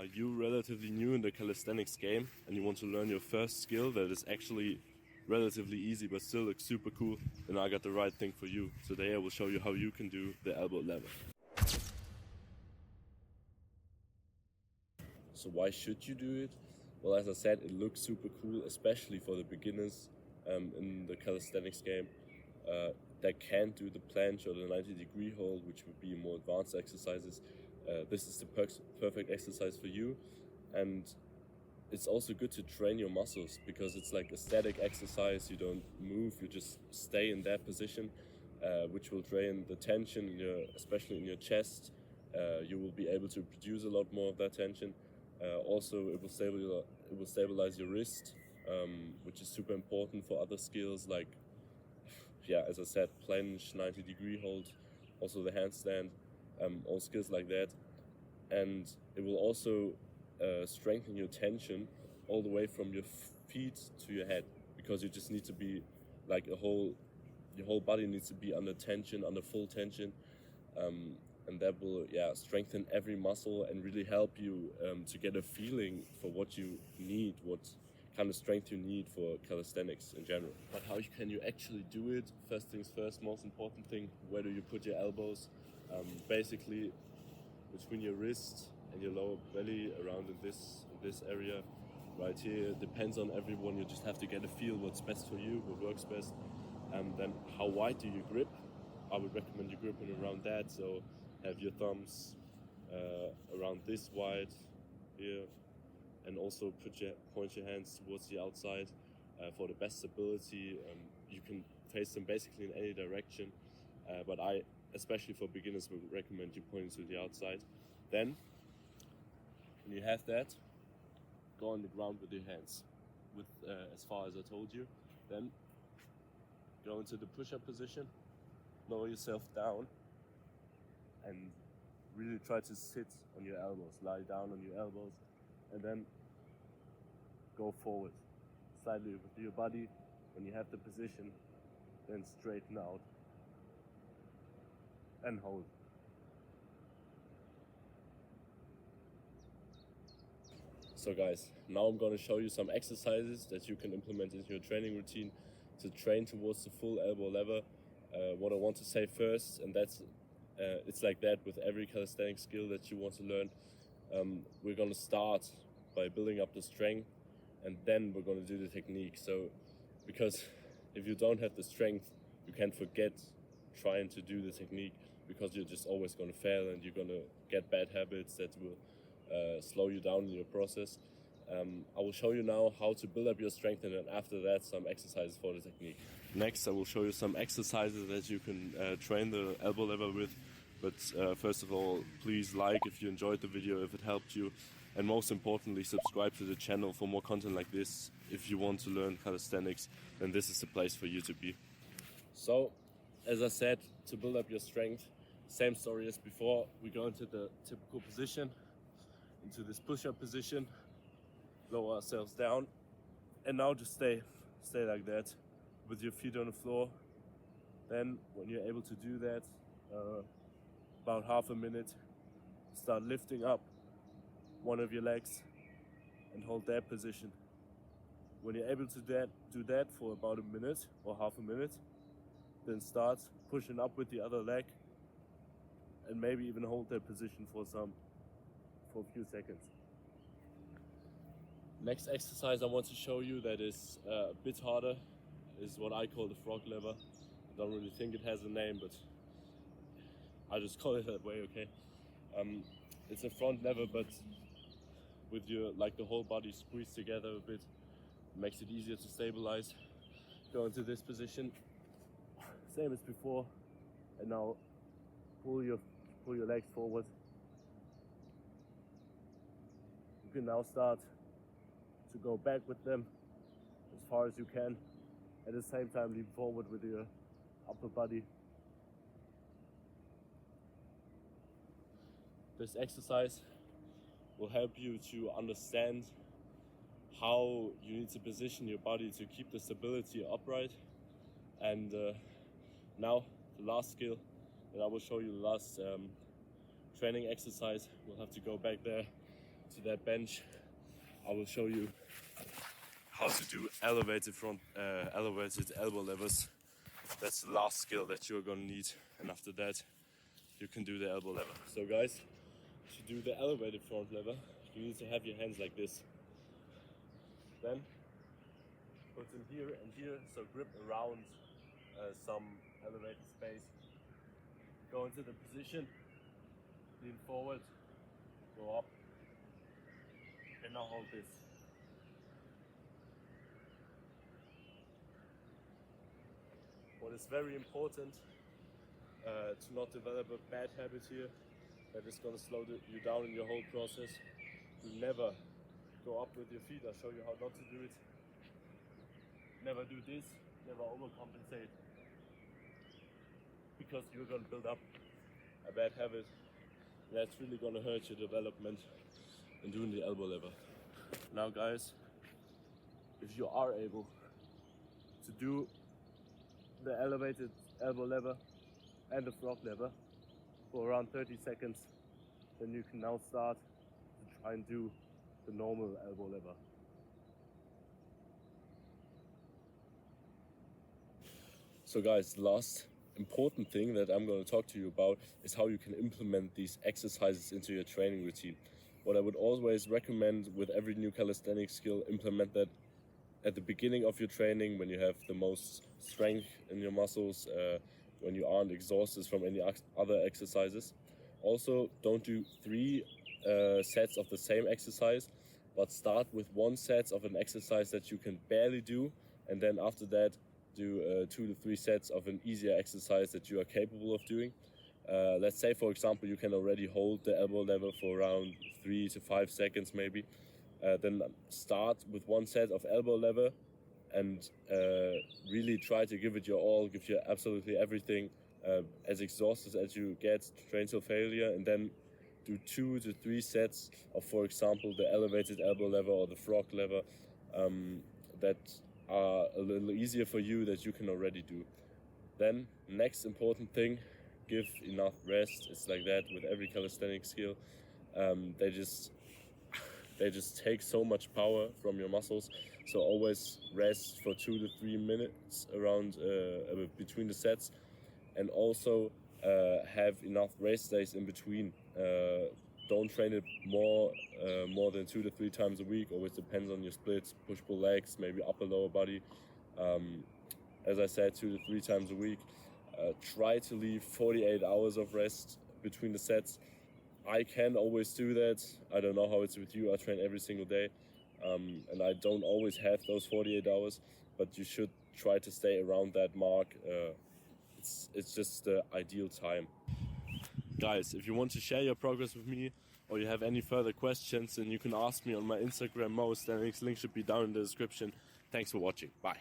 Are you relatively new in the calisthenics game and you want to learn your first skill that is actually relatively easy but still looks super cool? Then I got the right thing for you. Today I will show you how you can do the elbow lever. So why should you do it? Well, as I said, it looks super cool, especially for the beginners in the calisthenics game that can't do the planche or the 90-degree hold, which would be more advanced exercises. This is the perfect exercise for you, and it's also good to train your muscles because it's like a static exercise. You don't move, you just stay in that position, which will drain the tension especially in your chest. You will be able to produce a lot more of that tension. Also, it will stabilize your wrist, which is super important for other skills like, as I said, planche, 90-degree hold, also the handstand, all skills like that. And it will also strengthen your tension all the way from your feet to your head, because you just need to be like your whole body needs to be under tension, under full tension. And that will strengthen every muscle and really help you to get a feeling for what you need, what kind of strength you need for calisthenics in general. But how can you actually do it? First things first, most important thing, where do you put your elbows? Basically between your wrist and your lower belly, around in this area right here. It depends on everyone. You just have to get a feel what's best for you, what works best. And then how wide do you grip? I would recommend you gripping around that, so have your thumbs around this wide here, and also point your hands towards the outside for the best stability. You can face them basically in any direction, but I, especially for beginners, would recommend you pointing to the outside. Then, when you have that, go on the ground with your hands, as far as I told you. Then go into the push-up position, lower yourself down, and really try to sit on your elbows, lie down on your elbows, and then go forward slightly with your body. When you have the position, then straighten out and hold. So guys, now I'm going to show you some exercises that you can implement into your training routine to train towards the full elbow lever. What I want to say first, and that's it's like that with every calisthenics skill that you want to learn. We're going to start by building up the strength, and then we're going to do the technique. So, because if you don't have the strength, you can forget trying to do the technique, because you're just always going to fail and you're going to get bad habits that will slow you down in your process. I will show you now how to build up your strength, and then after that some exercises for the technique. Next I will show you some exercises that you can train the elbow lever with. But first of all, please like if you enjoyed the video, if it helped you, and most importantly, subscribe to the channel for more content like this. If you want to learn calisthenics, then this is the place for you to be. So, as I said, to build up your strength, same story as before. We go into the typical position, into this push-up position, lower ourselves down, and now just stay like that with your feet on the floor. Then when you're able to do that, about half a minute, start lifting up one of your legs and hold that position. When you're able to do that for about a minute or half a minute, then start pushing up with the other leg and maybe even hold that position for a few seconds. Next exercise I want to show you that is a bit harder is what I call the frog lever. I don't really think it has a name, but I just call it that way, okay? It's a front lever, but with the whole body squeezed together a bit. It makes it easier to stabilize. Go into this position, same as before, and now pull your legs forward. You can now start to go back with them as far as you can. At the same time, lean forward with your upper body. This exercise will help you to understand how you need to position your body to keep the stability upright. And now the last skill that I will show you, the last training exercise, we'll have to go back there to that bench, I will show you how to do elevated elbow levers. That's the last skill that you're gonna need, and after that you can do the elbow lever. So guys, to do the elevated front lever, you need to have your hands like this. Then put them here and here, so grip around some elevated space. Go into the position, lean forward, go up, and now hold this. What is very important to not develop a bad habit here that is going to slow you down in your whole process. You never go up with your feet. I'll show you how not to do it. Never do this, never overcompensate, because you're going to build up a bad habit. That's really going to hurt your development in doing the elbow lever. Now guys, if you are able to do the elevated elbow lever and the frog lever for around 30 seconds, then you can now start to try and do the normal elbow lever. So guys, the last important thing that I'm going to talk to you about is how you can implement these exercises into your training routine. What I would always recommend with every new calisthenics skill, implement that at the beginning of your training, when you have the most strength in your muscles, when you aren't exhausted from any other exercises. Also, don't do 3 sets of the same exercise, but start with 1 set of an exercise that you can barely do, and then after that do 2 to 3 sets of an easier exercise that you are capable of doing. Let's say, for example, you can already hold the elbow lever for around 3 to 5 seconds maybe. Then start with 1 set of elbow lever and really try to give it your all, give you absolutely everything, as exhausted as you get, train till failure, and then do 2 to 3 sets of, for example, the elevated elbow lever or the frog lever that are a little easier for you, that you can already do. Then, next important thing, give enough rest. It's like that with every calisthenics skill. They just take so much power from your muscles, so always rest for 2 to 3 minutes around between the sets, and also have enough rest days in between. Don't train it more than 2 to 3 times a week. Always depends on your splits, push-pull legs, maybe upper lower body. As I said, 2 to 3 times a week. Try to leave 48 hours of rest between the sets. I can always do that. I don't know how it's with you. I train every single day, and I don't always have those 48 hours, but you should try to stay around that mark. It's just the ideal time. Guys, if you want to share your progress with me, or you have any further questions, then you can ask me on my Instagram. Calisthenics link should be down in the description. Thanks for watching. Bye.